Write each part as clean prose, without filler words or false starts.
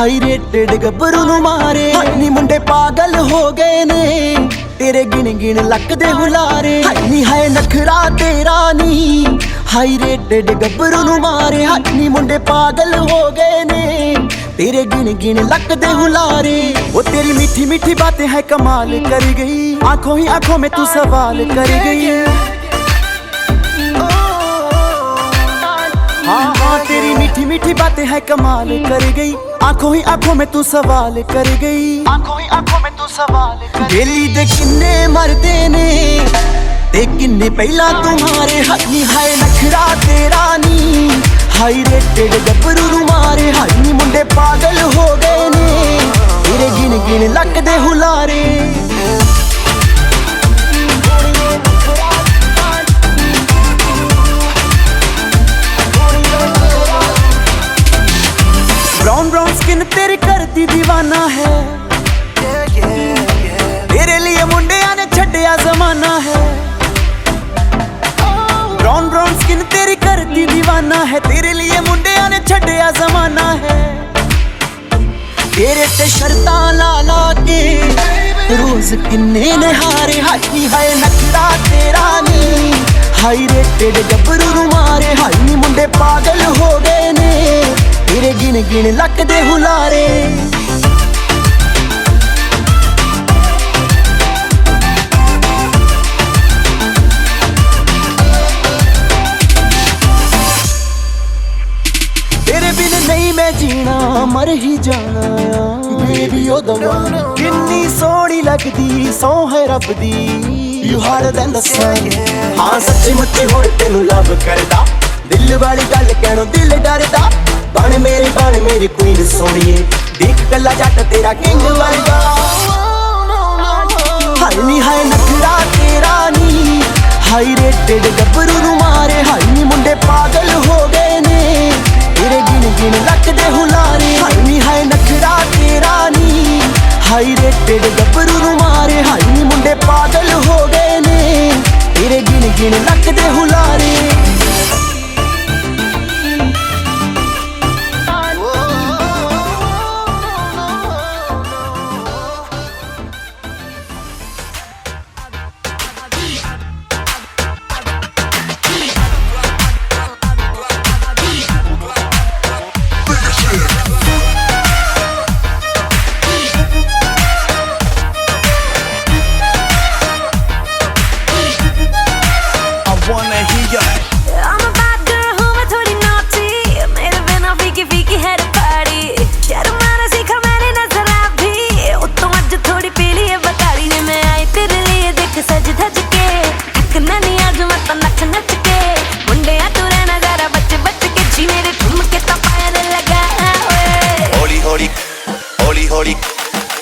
High rated गब्बरू नू मारे नी मुंडे पागल हो गए ने तेरे गिन गिन लक दे हुलारे नी है नखरा तेरा नी हाई रेटेड गब्बरू नू मारे नी मुंडे पागल हो गए ने तेरे गिन गिन लक दे हुलारे। वो तेरी मीठी मीठी बातें है कमाल कर गई आंखों ही आंखों में तू सवाल कर गई। हाँ तेरी मीठी मीठी बातें है कमाल कर गई आंखों ही आंखों में तू सवाल कर गई। आंखों ही आंखों में तू सवाल कर गेली दे किन्ने मरदे ने ते किन्ने पहला तुम्हारे हनी हाय नखरा तेरा नी हाई रेटेड गब्बरू नू मारे नी मुंडे पागल हो गए ने तेरे गिन गिन लक दे हुलारे। ब्राउन ब्राउन स्किन तेरी करती दीवाना है तेरे लिए मुंडिया ने छड्डिया जमाना है। ब्राउन ब्राउन स्किन तेरी करती दीवाना है तेरे लिए मुंडिया ने छड्डिया जमाना है। तेरे ते शर्तां ला ला के रोज किन्ने ने हारे हाथी है नखरा तेरा नी हाई रेटेड गब्बरू नू मारे नी मुंडे पागल हो गए ने तेरे गिन गिन लक दे हुलारे। तेरे बिन नहीं मैं जीना मर ही जाना बेबी ओ दवाना किन्नी सोहनी लगदी सौ है रब दी यू हार्डर दैन द सन। हाँ सच्ची मुच्ची हुण तेनू लव करदा दिल वाली गल कहणों दिल डरदा बन मेरी क्वीन सोनिए देख कला जट तेरा किंग वर्गा हाय नी हाय नखरा तेरा नी हाई रेटेड गब्बरू नू मारे नी मुंडे पागल हो गए ने तेरे गिन गिन लक दे हुलारे नी हाय नखरा तेरा नी हाई रेटेड गब्बरू नू मारे नी मुंडे पागल हो गए ने तेरे गिन गिन लक दे हुलारे।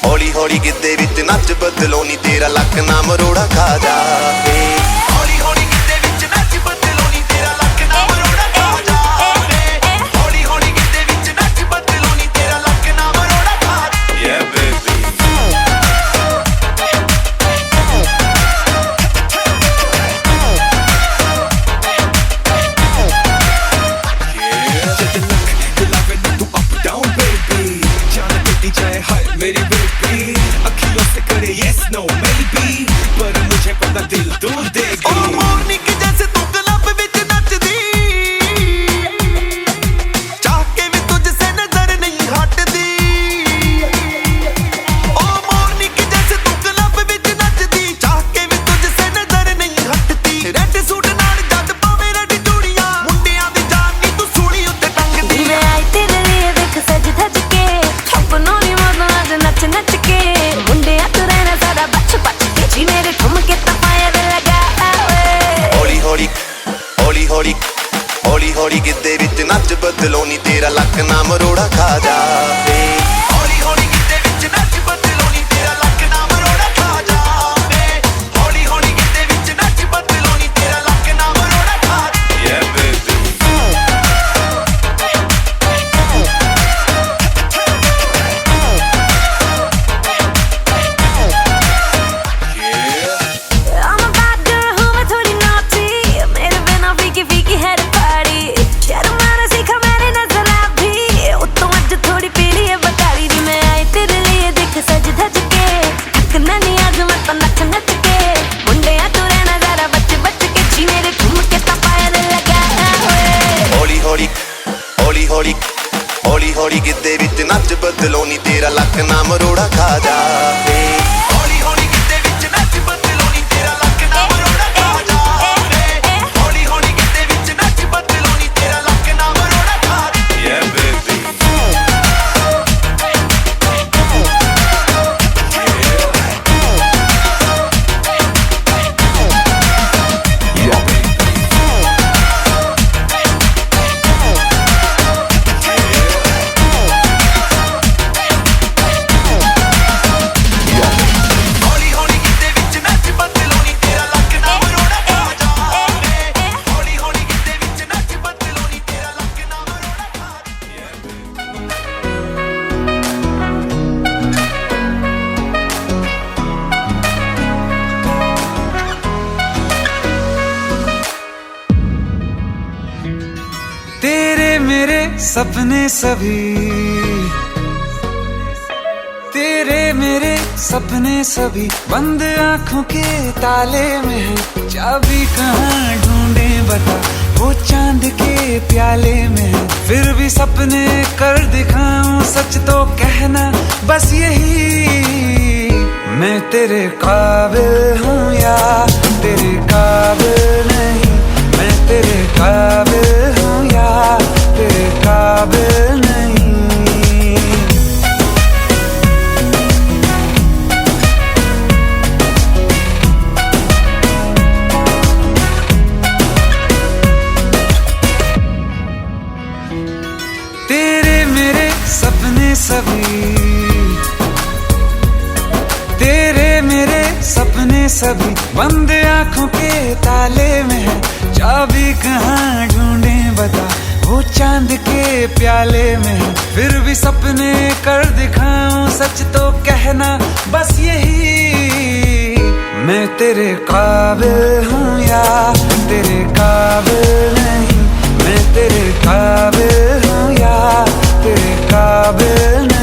हौली हौली गिद्दे विच नच बदलो नी तेरा लक ना मरोड़ा खा जावे। हौली हौली गिद्दे विच नच बदलो नी तेरा लक ना मरोड़ा खा जावे। हौली हौली गिद्दे विच नच बदलो नी तेरा लक ना मरोड़ा खा जावे। Yeah baby मेरी बेबी अखियों से करे yes no maybe पर मुझे पता दिल दूर देगी। ओ मोरनी के जैसे तू क्लब विच नचदी चाह के भी तुझसे नजर नहीं हटदी। ओ मोरनी के जैसे तू क्लब विच नचदी चाह के भी तुझसे नजर नहीं हटदी। रेड सूट नाल जद पावे रेड चूड़ियां मुंडियां दी जान नी तू सूली उत्ते टंगदी। मैं आई तेरे लिए देख सज धज के अपनों नी नच नच के मुंडिया तू रहना सारा बच बच के जी मेरे ठुमके तो फायर लगा। हौली हौली हौली हौली हौली हौली गिद्दे विच नच बदलो नी तेरा लक ना मरोड़ा खा जावे। हौली हौली गिद्दे विच नच बदलो नी तेरा लक ना मरोड़ा खा जावे। हौली हौली गिद्दे विच नच बदलो नी तेरा लक ना मरोड़ा खा जावे। Yeah baby फीकी है पार्टी शर्मा ना सीखा मैंने नजर भी उत्तों अज थोड़ी बदलो नी तेरा लक ना मरोड़ा खा जावे हौली हौली गिद्दे विच नच बदलो नी तेरा लक ना मरोड़ा खा जावे हौली हौली गिद्दे विच नच बदलो नी तेरा लक ना मरोड़ा खा जावे yeah baby सपने सभी तेरे मेरे सपने सभी बंद आंखों के ताले में है चाबी कहाँ ढूंढे बता वो चांद के प्याले में है फिर भी सपने कर दिखाऊं सच तो कहना बस यही मैं तेरे काबिल हूँ या तेरे काबिल नहीं मैं तेरे काबिल हूँ या तेरे काबिल नहीं तेरे मेरे सपने सभी तेरे मेरे सपने सभी बंद आंखों के ताले में है चाबी कहाँ ढूंढे बता वो चांद के प्याले में है फिर भी सपने कर दिखाऊं सच तो कहना बस यही मैं तेरे काबिल हूँ या तेरे काबिल नहीं मैं तेरे काबिल हूँ या तेरे काबिल नहीं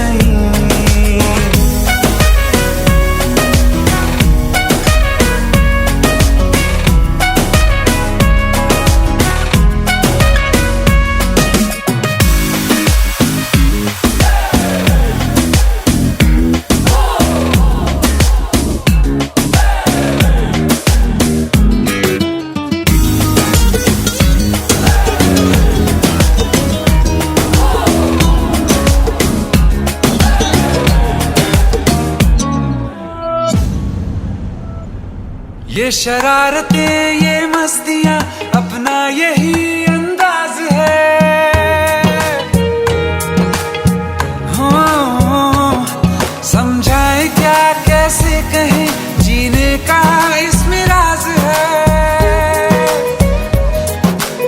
ये शरारतें ये मस्तियाँ अपना यही अंदाज है हो समझाए क्या कैसे कहें जीने का इसमें राज है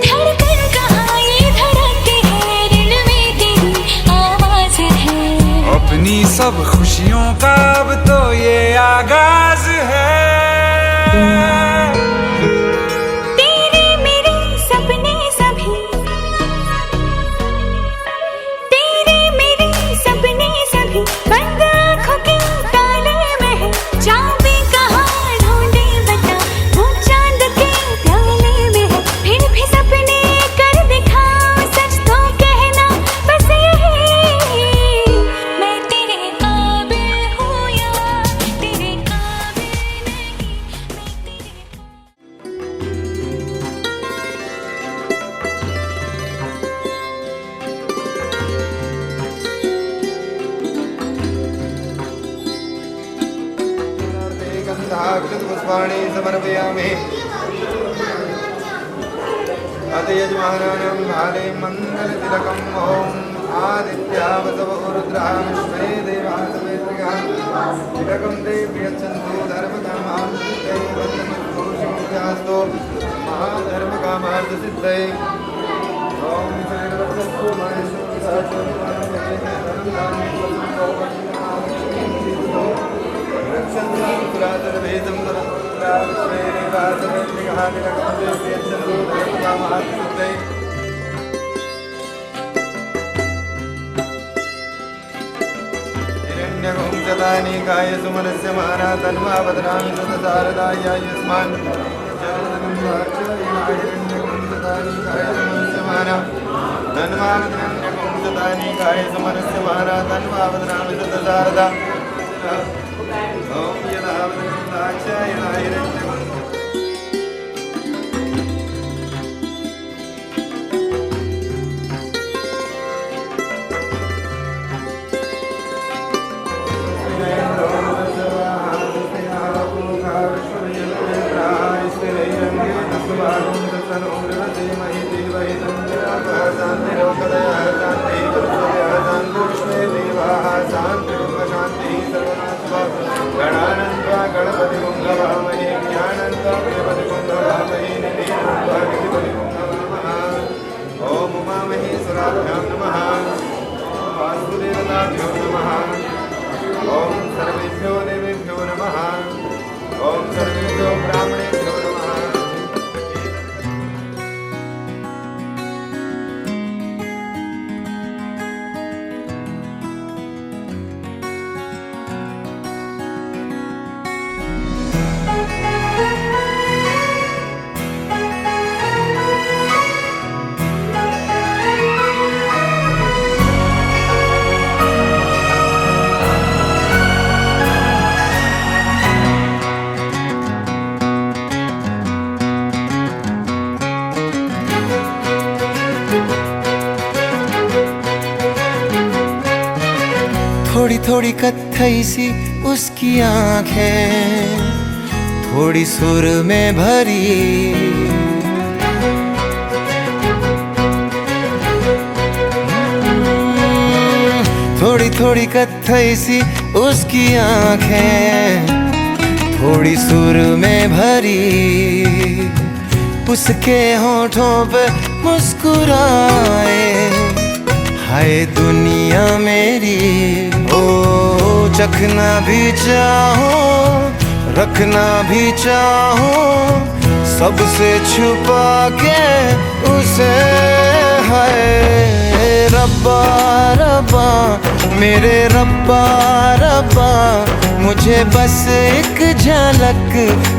धड़कन कहाँ ये धड़कते हैं दिल में तेरी आवाज है अपनी सब खुशियों का अब तो ये आगाज है तेरे मेरे सपने सभी तेरे मेरे सपने सभी बंद आँखों के ताले में है चाबी कहाँ ढूंढे बता वो चांद के प्याले में है फिर भी सपने कर दिखाऊं सच तो कहना बस यही मैं तेरे काबिल हूँ या तेरे काबिल नहीं गन्धाक्षतपुष्पाणि समर्पयामि अथ यजमानानां भाले मङ्गलतिलकम् ॐ आदित्यावतव रुद्रः विश्वे देवाः समेत्रिकाः तिलकं ते प्रियच्छन्तु धर्मकामार्थसिद्धये वन्दनमस्तु महाधर्मकामार्थसिद्धये ॐ श्रीरवस्तु रक्षन्तुरातर्वेदं हिरण्यगुंसतानि काय सुमनस्य माना तन्मा वदनामि सतसारदाय यस्मान् हिरण्यगुंसतानि काय सुमनस्य माना तन्मा वदनामि सदानीकाय समरस्य महाराधन्वावदनामि तदारदा ओम यदावदनाक्षायणाय हिरण्यम् गणपति मंगवामहे ज्ञानंद गणपति मंगवामहे ओम उमा महेश्वराभ्यां नमः वासुदेवताभ्यो नमः ओम सर्वेभ्यो देवेभ्यो नमः ओम सर्वेभ्यो ब्राह्मणेभ्यो नमः। थोड़ी थोड़ी कत्थई सी उसकी आंखें, थोड़ी सुर में भरी, थोड़ी थोड़ी कत्थई सी उसकी आंखें, थोड़ी सुर में भरी, उसके होठों पे मुस्कुराए हाय दुनिया मेरी। ओ चखना भी चाहो रखना भी चाहो, सबसे छुपा के उसे है रब्बा रब्बा मेरे रब्बा रब्बा, मुझे बस एक झलक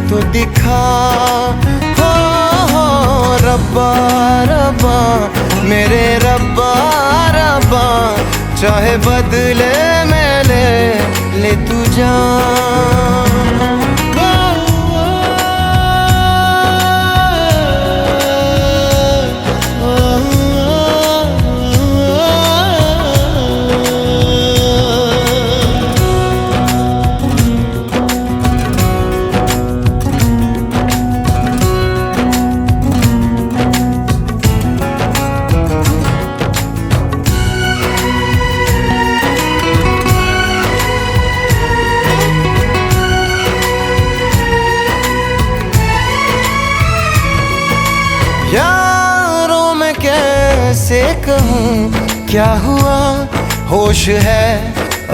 तो दिखा हो रब्बा रब्बा मेरे रब्बा रब्बा, चाहे बदले में ले तू जान। यारों मैं कैसे कहूँ क्या हुआ, होश है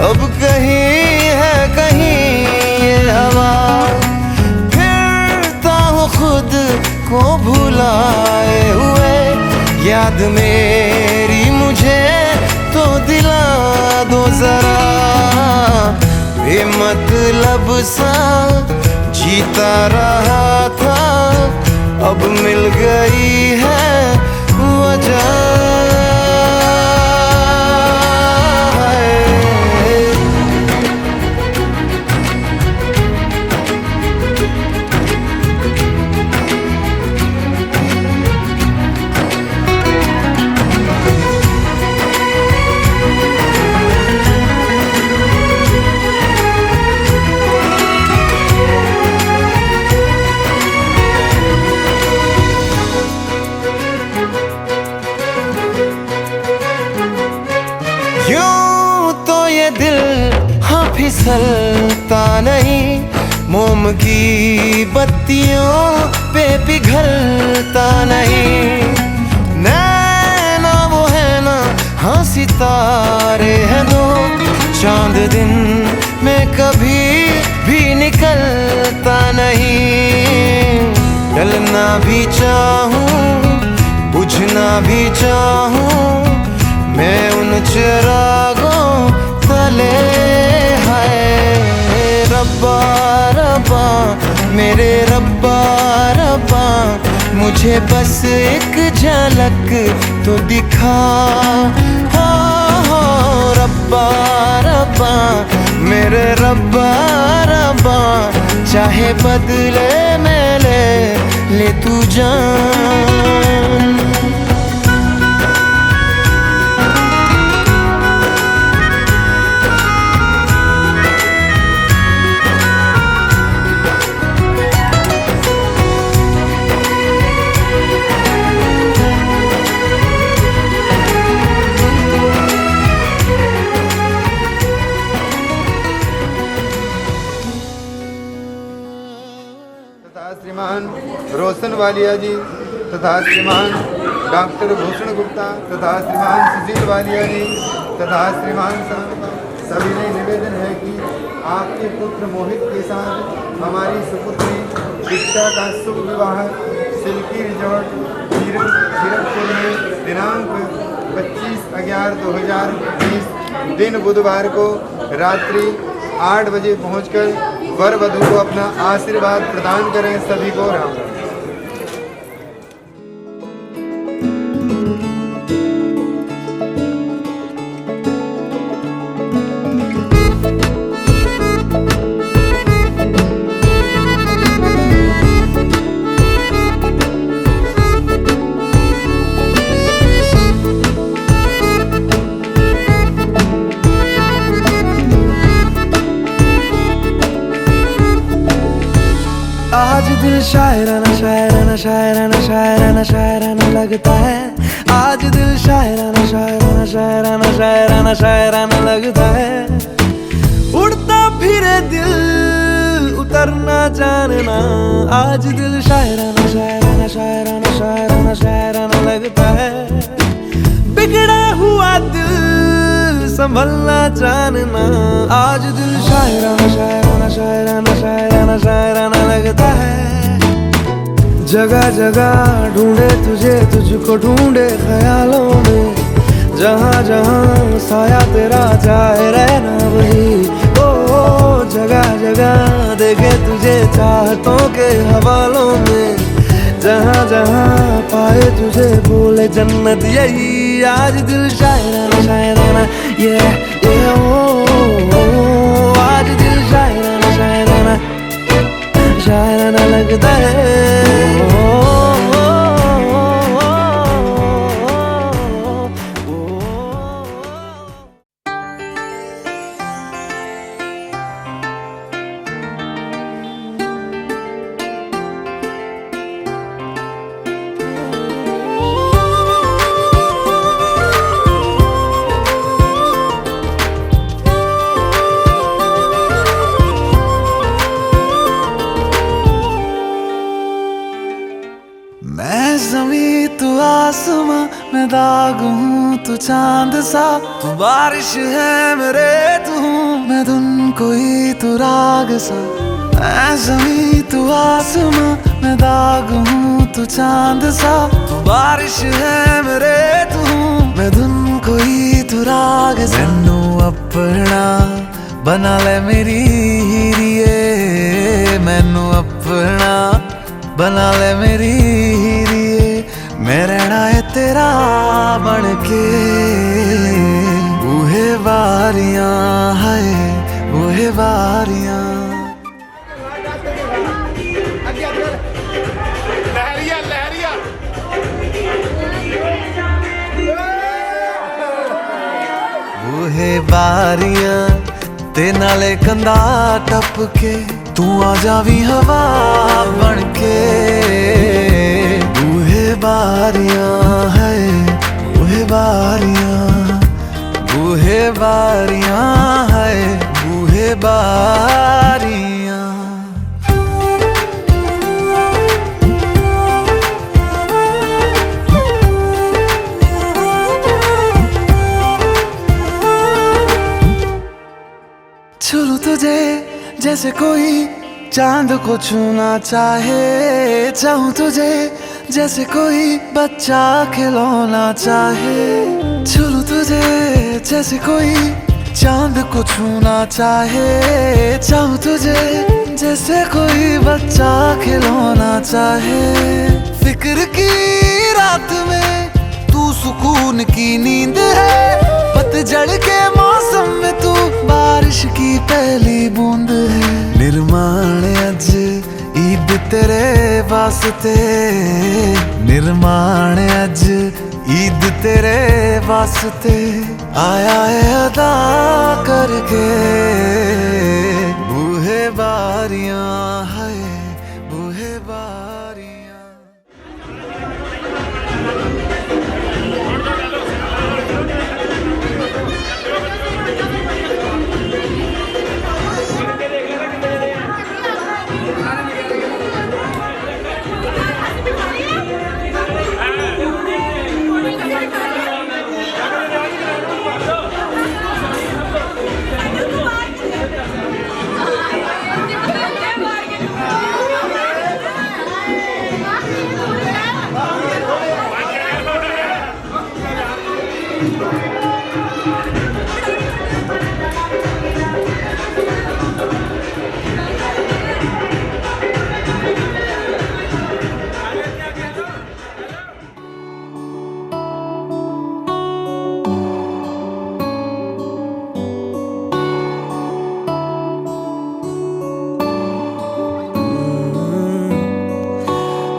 अब कहीं है कहीं ये हवा, फिरता हूँ खुद को भुलाए हुए, याद मेरी मुझे तो दिला दो जरा, बेमतलब सा जीता रहा था, अब मिल गई है वजह। यूं तो ये दिल हाँ फिसलता नहीं, मोम की बत्तियों पे पिघलता नहीं, नैना वो है ना हाँ सितारे हैं दो, चांद दिन में कभी भी निकलता नहीं, डलना भी चाहूं बुझना भी चाहूं मैं उन चिरागों तले, है रब्बा रब्बा मेरे रब्बा रब्बा, मुझे मुझे बस एक झलक तो दिखा। हो रब्बा रब्बा मेरे रब्बा रब्बा, चाहे बदले में ले तू जान। श्रीमान रोशन वालिया जी तथा श्रीमान डॉक्टर भूषण गुप्ता तथा श्रीमान सुशील वालिया जी तथा श्रीमान सभी ने निवेदन है कि आपके पुत्र मोहित के साथ हमारी सुपुत्री दीक्षा का शुभ विवाह सिल्की रिजॉर्ट जीरकपुर में दिनांक 25/11/2020 दिन बुधवार को रात्रि 8 बजे पहुंचकर वर वधू को अपना आशीर्वाद प्रदान करें। सभी को राम राम। आज दिल शायराना शायराना शायराना शायराना शायराना लगता है। आज दिल शायराना शायराना शायराना शायराना शायराना लगता है। उड़ता फिरे दिल उतरना जानना। आज दिल शायराना शायराना शायराना शायराना शायराना लगता है। बिगड़ा हुआ दिल संभलना जानना। आज दिल शायराना शायराना शायराना शायराना शायराना लगता है। जगह जगह ढूंढे तुझे, तुझको ढूंढे ख्यालों में। जहाँ जहाँ साया तेरा जाए रहना वही। ओ जगह जगह देखे तुझे चाहतों के हवालों में। जहाँ जहाँ पाए तुझे बोले जन्नत यही। आज दिल शायराना शायराना ये ओ आज दिल शायराना शायराना शायराना लगता है। मैं ज़मीं तू आसमां, मैं दाग हूँ तू चांद सा। तू बारिश है मेरे तू हूँ मैं धुन कोई तू राग सा। मैं ज़मीं तू आसमां, मैं दाग हूँ तू चांद सा। तू बारिश है मेरे तू हूँ मैं धुन कोई तू राग सा। मैनू अपना बना ले मेरी हीरिए। मैनू अपना बना ले मेरी हीरिए। मैं रहना है तेरा बन के। बूहे बारियां है बूहे बारियां। बूहे बारियां ते नाले कंधा टप के। तू आ जावी हवा बन के। बूहे बारियां है बूहे बारियां। बूहे बारियां है बूहे बारियां। छू तुझे जैसे कोई चांद को छूना चाहे। चाहूं तुझे जैसे कोई बच्चा खिलौना चाहे। छू तुझे जैसे कोई चांद को छूना चाहे। चाहूं तुझे जैसे कोई बच्चा खिलौना चाहे। फिक्र की रात में तू सुकून की नींद है, पतझड़ के मौसम में तू बारिश की पहली बूंद है। निर्माण अज ईद तेरे वास्ते, निर्माण अज ईद तेरे वास्ते, आया है अदा करके बूहे बारियां है बूहे बारियां।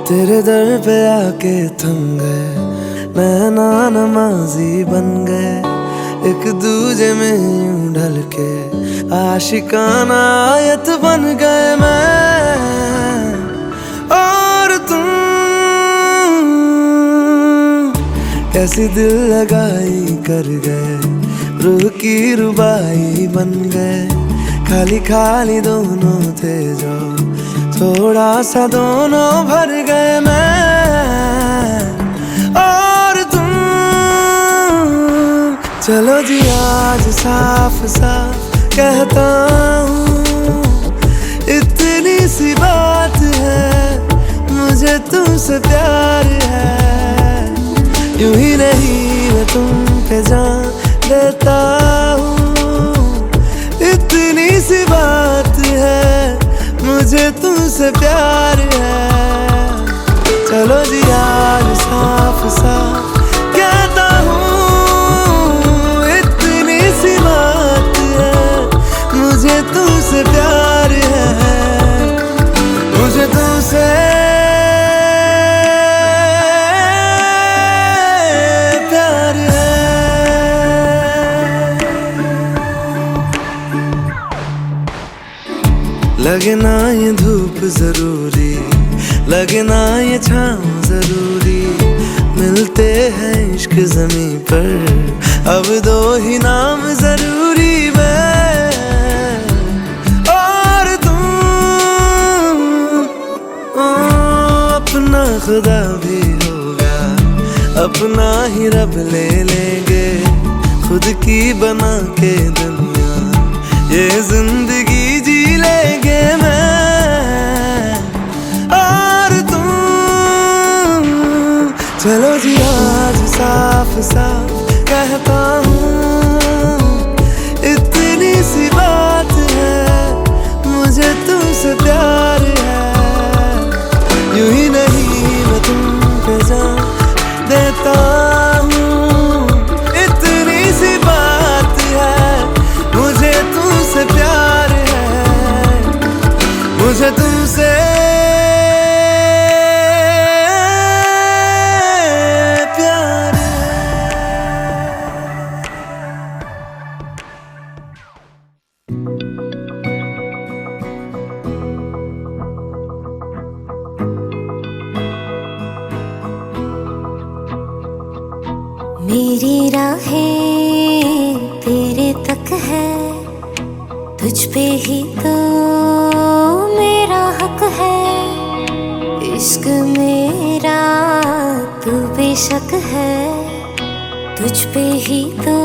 तेरे दर पे आके थम गए, नैना नमाजी बन गए, एक दूजे में यूं ढल के आशिकाना आयत बन गए मैं और तुम। कैसी दिल लगाई कर गए, रूह की रुबाई बन गए, खाली खाली दोनों थे जो थोड़ा सा दोनों भर गए मैं और तुम। चलो जी आज साफ साफ कहता हूँ, इतनी सी बात है, मुझे तुमसे प्यार है। यूं ही नहीं मैं तुम पे जान देता हूँ, इतनी सी बात है, मुझे तुमसे प्यार है। चलो जी आज साफ साफ कहता हूँ, इतनी सी बात है, मुझे तुमसे प्यार है, मुझे तुमसे प्यार है। लगे ना ये धूप जरूरी, लगे ना ये छाँव जरूरी, मिलते हैं इश्क ज़मीं पर, अब दो ही नाम जरूरी मैं और तुम। अपना खुदा भी होगा, अपना ही रब ले लेंगे, खुद की बना के दुनिया ये जिंदगी जी लेंगे मैं और तुम। चलो जी आज साफ साफ कहता हूँ, इतनी सी बात है, मुझे तुमसे प्यार है। यूं ही नहीं मैं तुम पे जान देता हूँ, इतनी सी बात है, मुझे तुमसे प्यार है, मुझे तुमसे प्यार है। मेरी राहें तेरे तक है, तुझ पे ही तो मेरा हक है। इश्क मेरा तू बेशक है, तुझ पे ही तो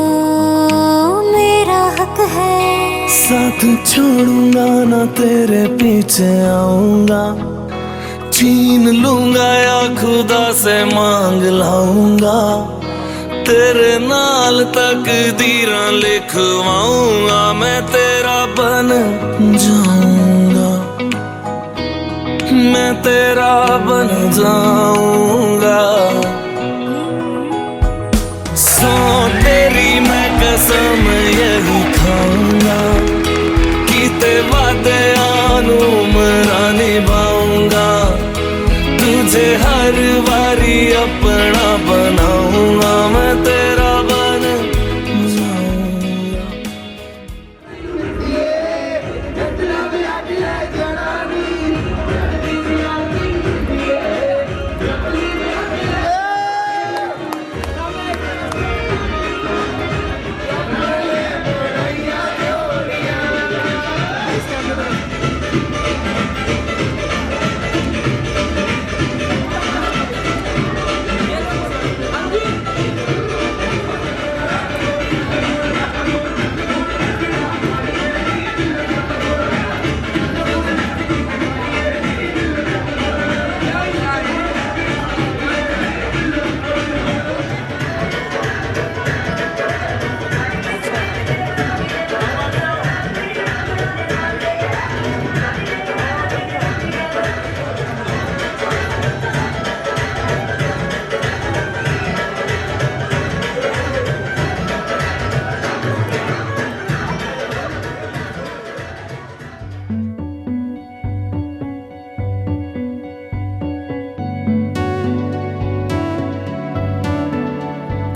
मेरा हक है। साथ छोड़ूंगा ना तेरे पीछे आऊंगा, छीन लूंगा या खुदा से मांग लाऊंगा, तेरे नाल तकदीरां लिखवाऊंगा, मैं तेरा बन जाऊंगा। मैं तेरा बन जाऊंगा। सो तेरी मैं कसम यही खाऊंगा, कीते वादे आनू मरा निभाऊंगा। तुझे हर बारी अपना बनाऊंगा, मैं तेरा बन जाऊंगा।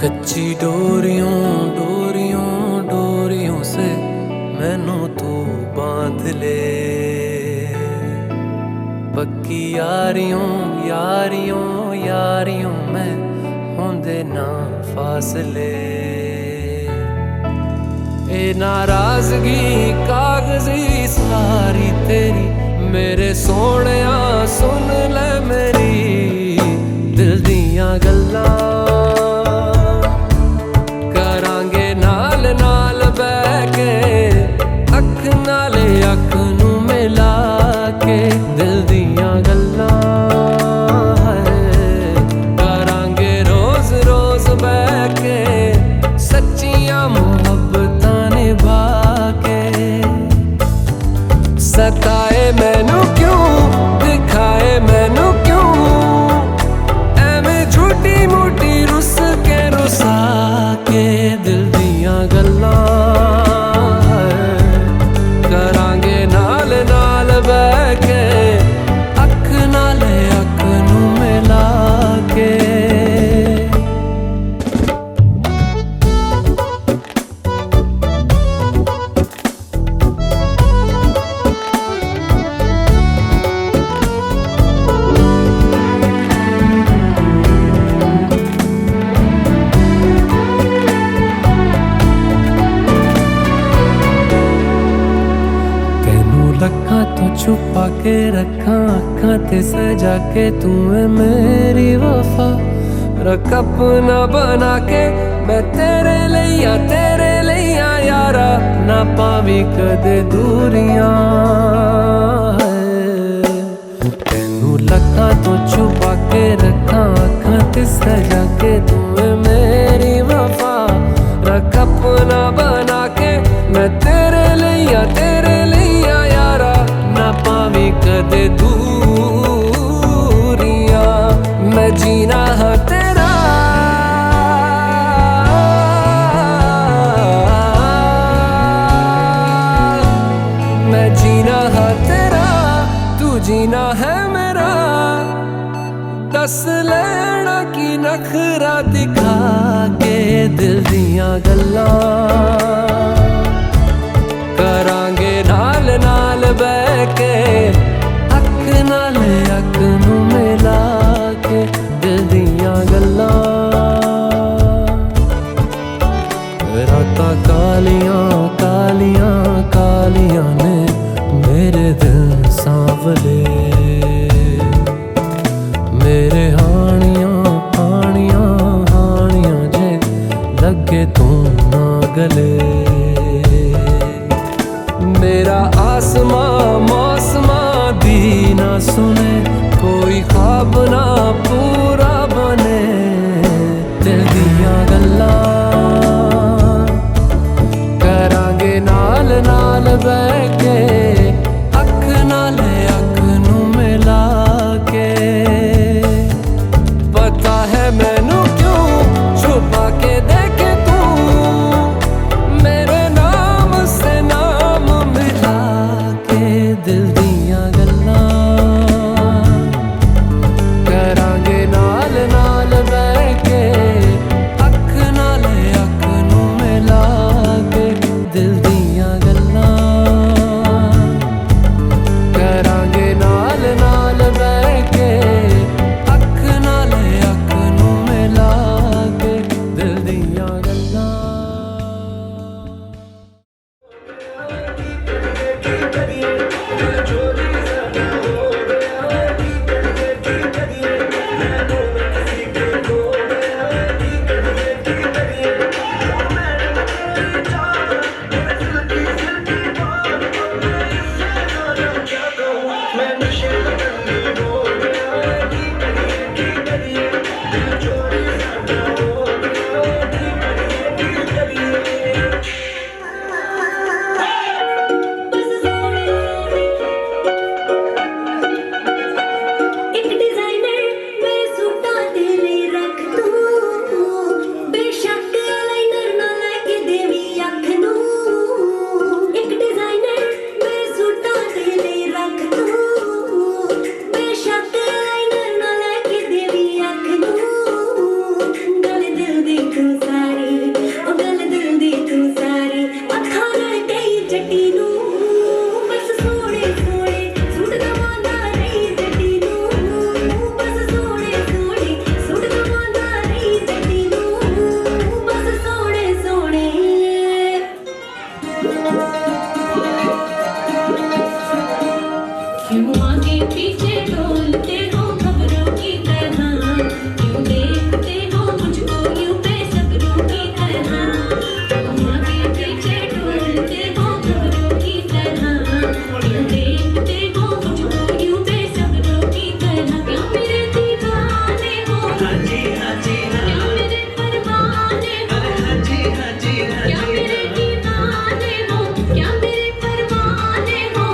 कच्ची डोरियों डोरियों डोरियों से मैनू तू बांध ले, पक्की यारियों यारियों यारियों में होंदे ना फासले। ए नाराजगी कागजी सारी तेरी, मेरे सोहणिया सुन ले मेरी दिल दियां गल्लां। अख नू मिला के दिल दियां गल्लां करांगे रोज रोज बह के, सच्चियां मुहब्बतां निभा के। सताए मैनू क्यों दिखाए मैनू क्यों, एवें झूठी मूठी रुस के रुसा के दिल दियां गल्लां छुपा के रखा अखा ते सजा के, तू है मेरी वफा। रख अपना बना के मैं तेरे लिया यारा, ना पावी कदे दूरियां। तेनू लखा तो छुपा के रखा अखा ते सजा के, तू है मेरी वफा। रख अपना बना के मैं तेरे लिया यारा, ना पावी कदे दूरियां। मैं जीना है तेरा मैं जीना है तेरा, तू जीना है मेरा। दस लेना की नखरा दिखा के दिल दियां गल्लां करांगे नाल नाल बह के। अख नाल अख नू मिला के दिल दियां गल्लां। रातां कालियां कालियां कालियां ने मेरे दिल सांवले, मेरे हानियां हानियां हानियां जे लगे तू ना गले। मेरा आसमां मौसमां दी ना सुने, कोई ख्वाब ना पूरा बने। दिल दियां गल्लां करांगे नाल नाल बह के, अख नाल अख नू मिला दिल दियां गल्लां करांगे नाल नाल बैठ के अख नाल अख नूं मिला के दिल दियां गल्लां करांगे नाल नाल बैठ के अख नाल अख नूं मिला के दिल दियां गल्लां। एक डिजाइनर मैं सूटा दे ले रख तू बेशक लाइनर ना लेके देवी अख नू एक डिजाइनर मैं सूटा दे ले रख तू बेशक लाइनर ना लेके देवी अख नू गल दिल दी तू सारी ओ गल दिल दी तू सारी अखां नाल कई जटी नू बस सोहणे सोहणे सूट दवांदा नहीं जटी नू बस सोहणे सोहणे सूट दवांदा नहीं जटी नू बस सोहणे सोहणे क्यों आगे पीछे डोलते हो खबरों की तरह क्यों देखते हो मुझको यूं बेसब्रों की तरह क्यों आगे पीछे डोलते हो खबरों की तरह क्यों देखते हो मुझको यूं बेसब्रों की तरह क्यों मेरे दीवाने हो क्यों मेरे परवाने हो क्या मेरे दीवाने हो क्या मेरे परवाने हो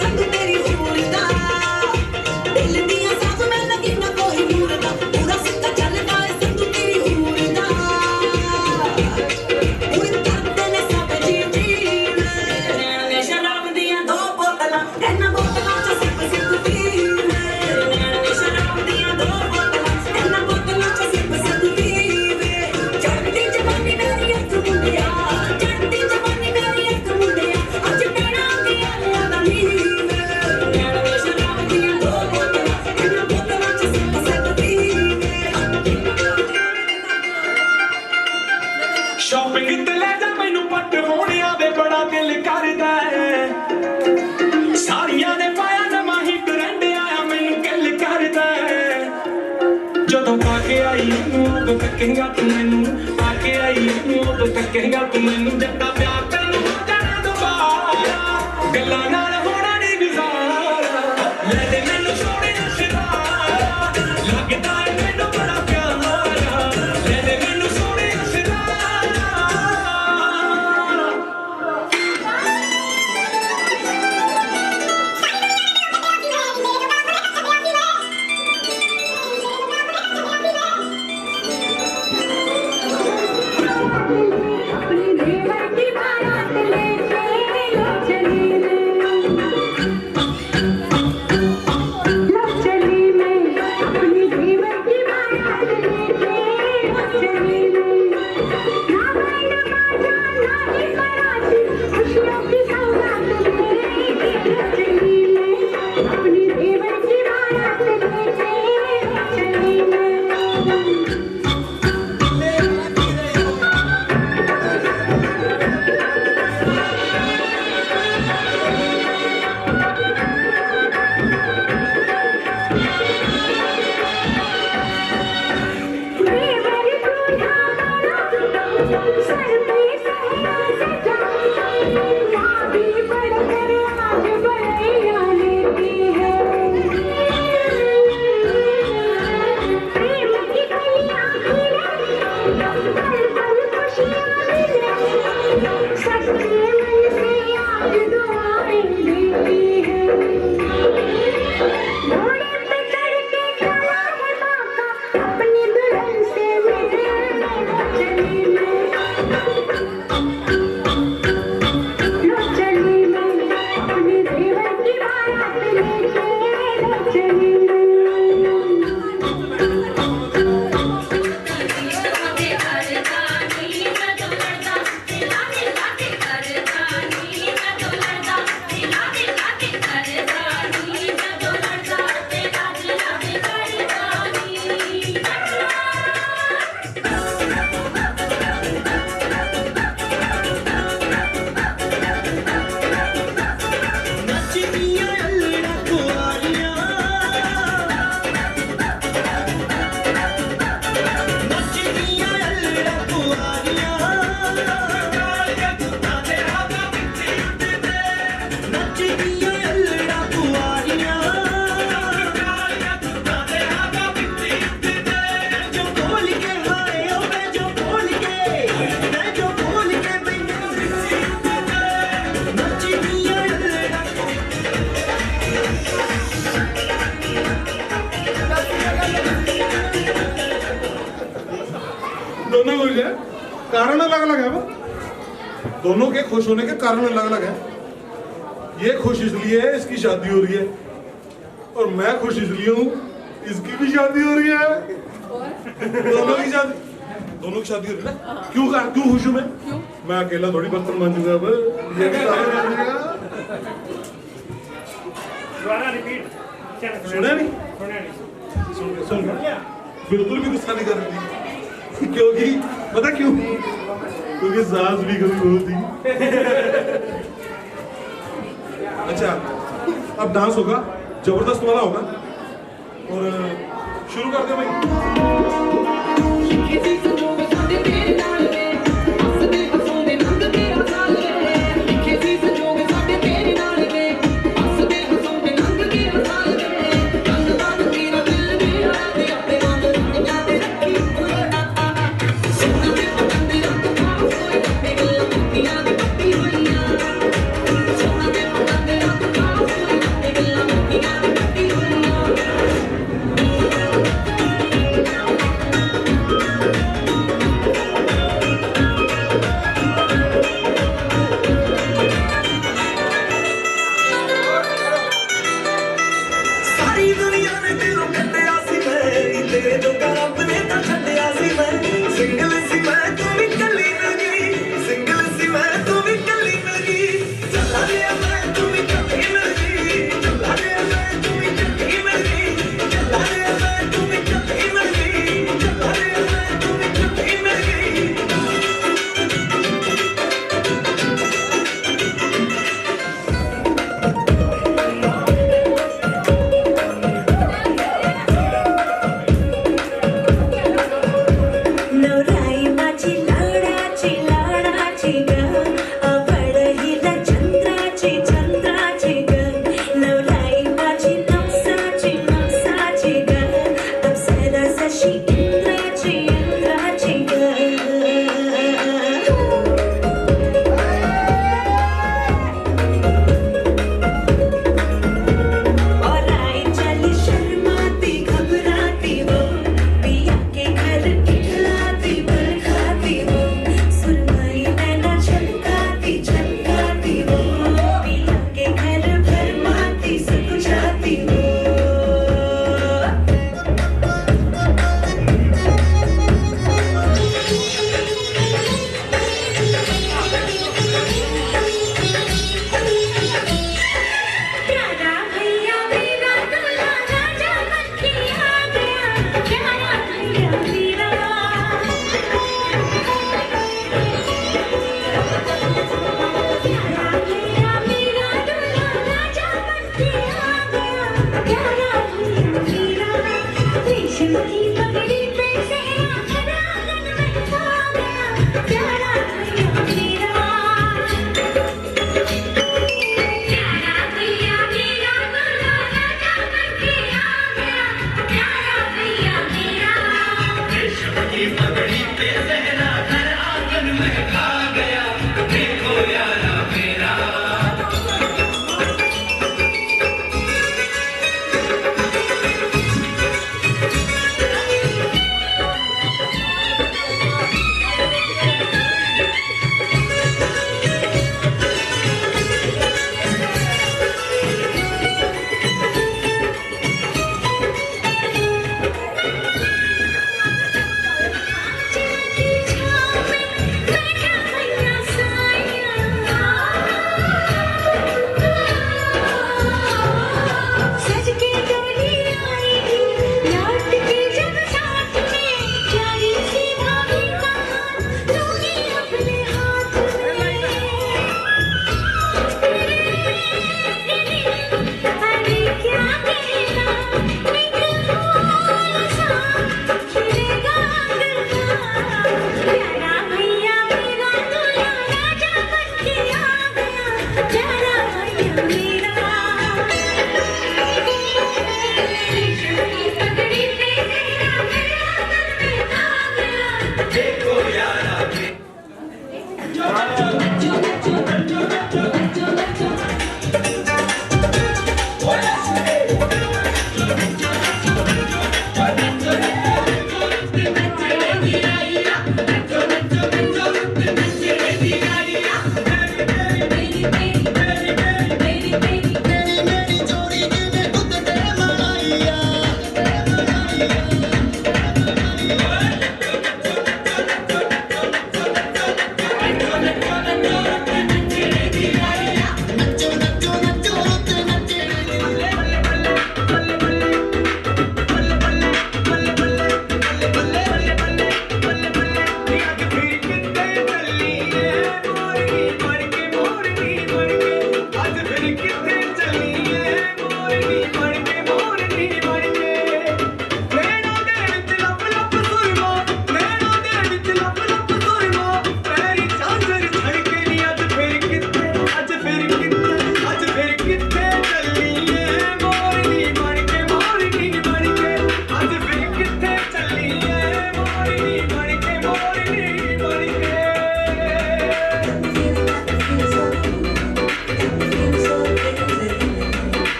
संग तेरी जोड़ी दा दिल दियां सांस में लगी ना कोई नूर दा पूरा सिक्का चलदा है संग तेरी जोड़ी दा पूरे करते ने सब जी नैन ने शराब दियां दो बोतलां इन्हां बोतलां च सिप सिप पी नैन ने शराब दियां दो बोतलां इन्हां बोतलां च सिप सिप पी चढ़दी जवानी मेरी अख मुंडिया चढ़दी जवानी मेरी अख मुंडिया अज तेरा गया दा नीर नैन ने शराब दियां दो बोतलां इन्हां बोतलां च सिप सिप पी शॉपिंग ते ले जा मैनू पट होणिया वे बड़ा दिल करदा है सारियां ने पाया नवां ही ट्रेंड आया मैनू गिल करदा है जदों पाके आई नूं उदों तकेगा तू मैनू पाके आई नूं उदों तकेगा तू मैनू जट्टा प्यार तैनू जाना दोबारा गल्लां नाल होना नहीं गुजारा ले दे मैनू सोहणे सितारा लगदा है मैनू बड़ा प्यारा ले दे मैनू सोहणे सितारा अपने देवर की बारात लेके लो चली मैं अपने देवर की बारात लेके लो चली ना भाई ना बाजा ना ही बाराती खुशियों की सौगात लेके लो चली मैं अपने देवर की बारात लेके लो चली मैं सर पे सहरा सजा भी बढ़ कर आज बढ़िया लेती है प्रेम की कलियां खिले पल पल खुशियां मिले सच्चे मन से आज दुआएं देती है घोड़े पे चढ़ के खड़ा है बाका अपनी दुल्हन से मिलने चली कारण अलग अलग है वो, दोनों के खुश होने के कारण अलग अलग है। ये खुश इसलिए है इसकी शादी हो रही है, और मैं खुश इसलिए हूँ इसकी भी शादी हो रही है। दोनों की शादी हो रही है ना। क्यों खुश हूँ मैं अकेला थोड़ी बर्तन मांजूंगा अब, ये भी शादी हो रही है। सुना नहीं सुन बिल्कुल भी गुस्सा नहीं कर रही, क्योंकि पता क्यों, क्योंकि सास भी कभी होती। अच्छा अब डांस होगा, जबरदस्त वाला होगा, और शुरू कर दे भाई। सारी दुनिया ने दिलों कटिया सी मैं, तेरे जो कर अपने ता छड्डिया सी मैं, सिंगल सी मैं तू भी कली मिल गई, सिंगल सी मैं तू भी कली मिल गई, चला गया मैं तू भी कली मिल गई, चला गया मैं तू भी कली मिल गई, चला गया मैं तू भी कली मिल गई, चला गया मैं तू भी कली मिल गई। नवराई माझी लाडाची लाडाची ग, आवड हिला चंद्राची चंद्राची ग, नवराई माझी नवसाची नवसाची ग, अप्सरा जशी इंद्राची इंद्राची ग। और आई चली शर्माती घबराती वो, पिया के घर खिलाती बरखाती वो, सुरमई नैना झलकाती झलकाती वो, पिया के घर भरमाती सक जाती वो। प्यारा भैया मेरा दूल्हा राजा बनके आ गया, प्यारा भैया मेरा। प्यारा भैया मेरा दूल्हा राजा बनके आ गया, प्यारा भैया मेरा। रेशम की पगड़ी पे सेहरा भरा आंगन में आ गया, प्यारा भैया मेरा। प्यारा भैया मेरा दूल्हा राजा बनके आ गया, प्यारा भैया मेरा। रेशम की पगड़ी पे सेहरा भरा आंगन में आ गया, देखो यारा मेरा। चलती छाँव में बैठा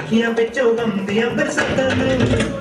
ਅੱਖੀਆਂ ਵਿੱਚੋਂ ਗੰਦੀਆਂ ਬਰਸਾਤਾਂ ਨੂੰ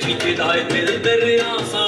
खिंचदा दिल दरिया सा